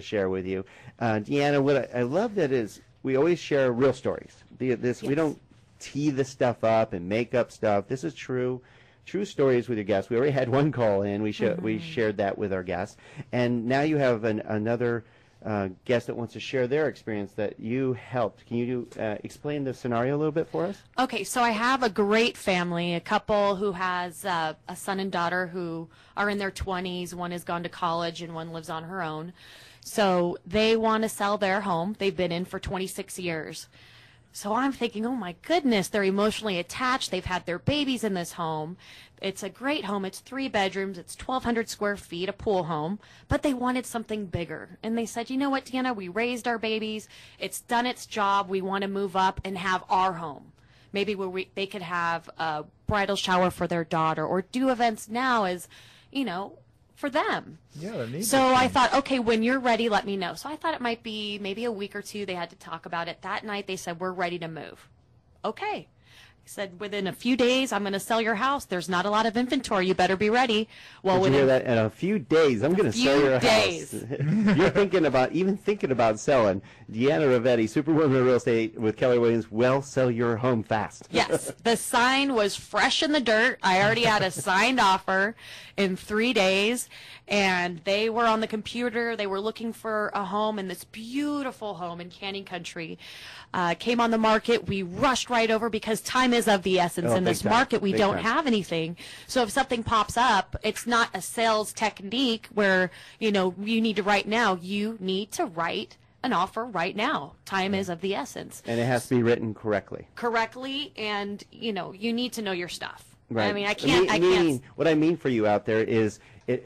share with you. Deanna, what I love that is we always share real stories. We don't tee this stuff up and make up stuff. This is true stories with your guests. We already had one call in. We shared that with our guests. And now you have another guest that wants to share their experience that you helped. Can you explain the scenario a little bit for us? Okay, so I have a great family, a couple who has a son and daughter who are in their 20s. One has gone to college and one lives on her own. So they want to sell their home. They've been in for 26 years. So I'm thinking, oh my goodness, they're emotionally attached. They've had their babies in this home. It's a great home. It's 3 bedrooms. It's 1,200 square feet, a pool home. But they wanted something bigger. And they said, you know what, Deanna, we raised our babies. It's done its job. We want to move up and have our home. Maybe where they could have a bridal shower for their daughter or do events now as, for them. Yeah, so I thought, okay, when you're ready, let me know. So I thought it might be maybe a week or two. They had to talk about it. That night they said, we're ready to move. Okay. I said, within a few days, I'm going to sell your house. There's not a lot of inventory. You better be ready. Well, did you hear that? In a few days, I'm going to sell your house. You're thinking about selling. Deanna Rivetti, Superwoman of Real Estate with Keller Williams, will sell your home fast. Yes. The sign was fresh in the dirt. I already had a signed offer in 3 days, and they were on the computer. They were looking for a home in this beautiful home in Canyon Country. Came on the market. We rushed right over because time is of the essence in this market. We don't have anything. So if something pops up, it's not a sales technique where, you need to write now. You need to write an offer right now. Time is of the essence. And it has to be written correctly. Correctly, and, you need to know your stuff. Right. I mean, I can't. What I mean for you out there is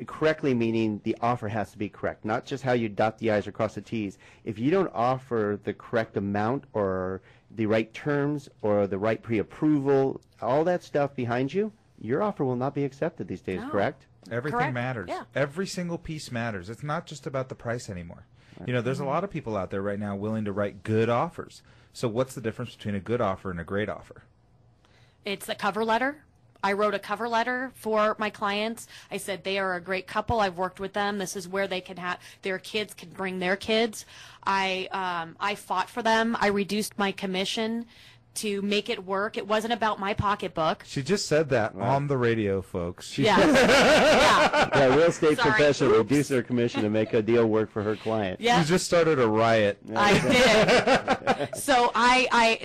correctly meaning the offer has to be correct, not just how you dot the I's or cross the T's. If you don't offer the correct amount or the right terms or the right pre-approval, all that stuff behind you, your offer will not be accepted these days, correct? Everything matters. Yeah. Every single piece matters. It's not just about the price anymore. Right. There's a lot of people out there right now willing to write good offers. So what's the difference between a good offer and a great offer? It's a cover letter. I wrote a cover letter for my clients. I said they are a great couple. I've worked with them. This is where they can have their kids can bring their kids. I fought for them. I reduced my commission to make it work. It wasn't about my pocketbook. She just said that on the radio, folks. Yeah. Yeah, real estate professional reduced her commission to make a deal work for her client. Yeah. She just started a riot. I did. So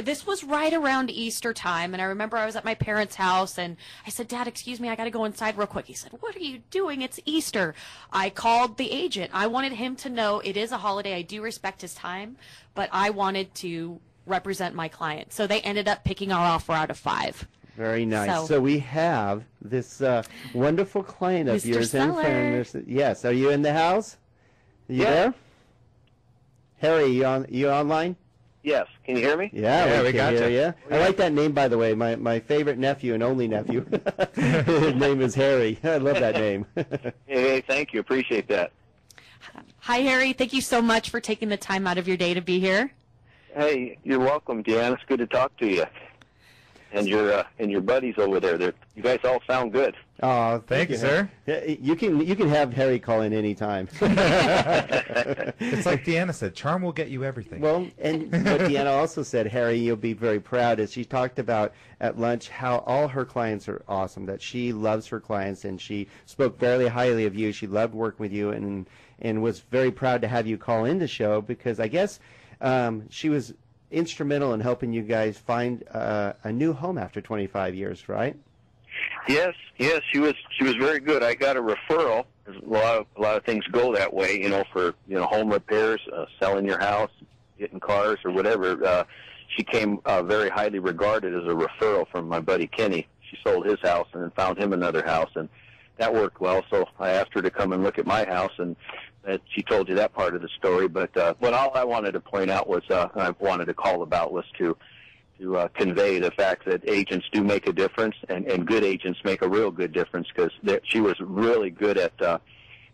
this was right around Easter time, and I remember I was at my parents' house, and I said, Dad, excuse me, I got to go inside real quick. He said, what are you doing? It's Easter. I called the agent. I wanted him to know it is a holiday. I do respect his time, but I wanted to represent my client. So they ended up picking our offer out of 5. Very nice. So we have this wonderful client of Mr. yours. Seller. Yes. Are you in the house? Are you there? Harry, you online? Yes. Can you hear me? Yeah, we can hear you. I like that name, by the way. My favorite nephew and only nephew. His name is Harry. I love that name. Hey, thank you. Appreciate that. Hi, Harry. Thank you so much for taking the time out of your day to be here. Hey, you're welcome, Deanna. It's good to talk to you. And your buddies over there. You guys all sound good. Oh, thank you, sir. You can have Harry call in anytime. It's like Deanna said, charm will get you everything. Well, and what Deanna also said, Harry, you'll be very proud, is she talked about at lunch how all her clients are awesome, that she loves her clients, and she spoke very highly of you. She loved working with you and was very proud to have you call in the show because I guess she was instrumental in helping you guys find a new home after 25 years, right? Yes, she was very good. I got a referral. There's a lot of things go that way, for home repairs, selling your house, getting cars or whatever. She came very highly regarded as a referral from my buddy Kenny. She sold his house and then found him another house, and that worked well. So I asked her to come and look at my house, and she told you that part of the story. But what all I wanted to point out was, I wanted to call about was to convey the fact that agents do make a difference, and good agents make a real good difference, because she was really good at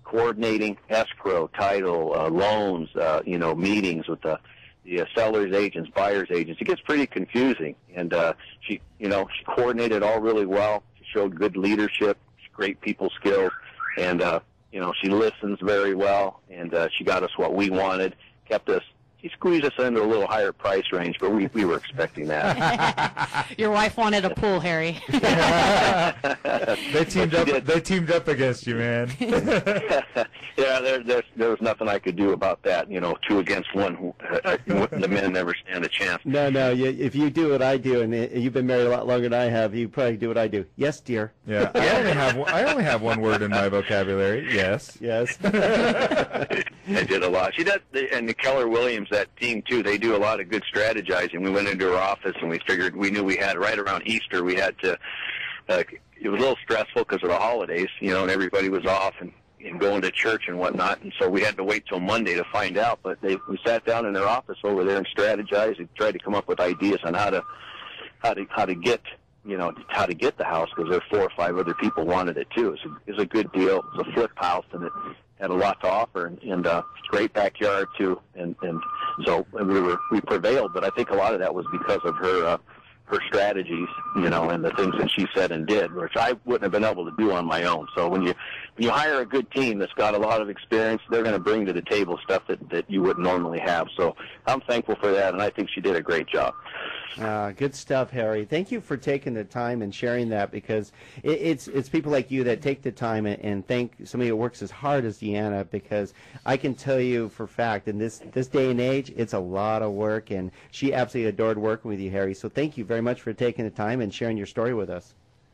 coordinating escrow, title, loans, meetings with the sellers agents, buyers agents. It gets pretty confusing, and she coordinated all really well. She showed good leadership, great people skills, and She listens very well, and she got us what we wanted, kept us. She squeezed us into a little higher price range, but we were expecting that. Your wife wanted a pool, Harry. They teamed up. They teamed up against you, man. Yeah, there was nothing I could do about that. 2 against 1. The men never stand a chance. No. If you do what I do, and you've been married a lot longer than I have, you probably do what I do. Yes, dear. Yeah, I only have one word in my vocabulary. Yes. Yes. I did a lot. She does, and the Keller Williams, that team too. They do a lot of good strategizing. We went into her office and we knew we had right around Easter. We had to. It was a little stressful because of the holidays, and everybody was off and going to church and whatnot, and so we had to wait till Monday to find out. But we sat down in their office over there and strategized and tried to come up with ideas on how to get how to get the house, because there were 4 or 5 other people wanted it too. It was a good deal. It was a flip house, and it had a lot to offer, and great backyard too. And so we prevailed. But I think a lot of that was because of her strategies, and the things that she said and did, which I wouldn't have been able to do on my own. So when you hire a good team that's got a lot of experience, they're going to bring to the table stuff that you wouldn't normally have. So I'm thankful for that, and I think she did a great job. Good stuff, Harry. Thank you for taking the time and sharing that, because it's people like you that take the time and thank somebody who works as hard as Deanna, because I can tell you for fact, in this day and age, it's a lot of work, and she absolutely adored working with you, Harry. So thank you very much for taking the time and sharing your story with us.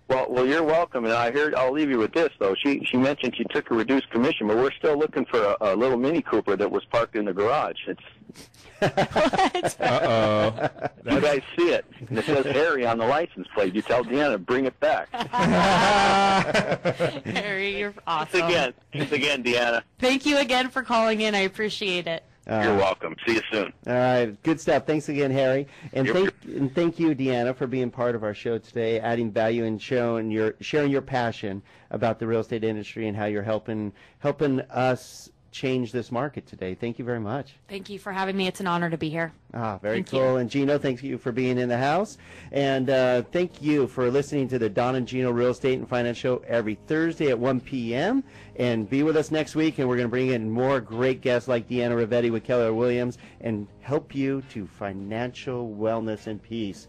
Well, you're welcome. And I'll leave you with this, though. She mentioned she took a reduced commission, but we're still looking for a little Mini Cooper that was parked in the garage. What? Uh-oh. You guys see it. And it says Harry on the license plate. You tell Deanna, bring it back. Harry, you're awesome. Thanks again, Deanna. Thank you again for calling in. I appreciate it. You're welcome. See you soon. All right, good stuff. Thanks again, Harry, and Yep. thank you, Deanna, for being part of our show today, adding value and sharing your passion about the real estate industry and how you're helping us change this market today. Thank you very much. Thank you for having me. It's an honor to be here. Very Thank cool. you. And Gino, thank you for being in the house. And thank you for listening to the Don and Gino Real Estate and Finance Show every Thursday at 1 p.m. And be with us next week, and we're going to bring in more great guests like Deanna Rivetti with Keller Williams and help you to financial wellness and peace.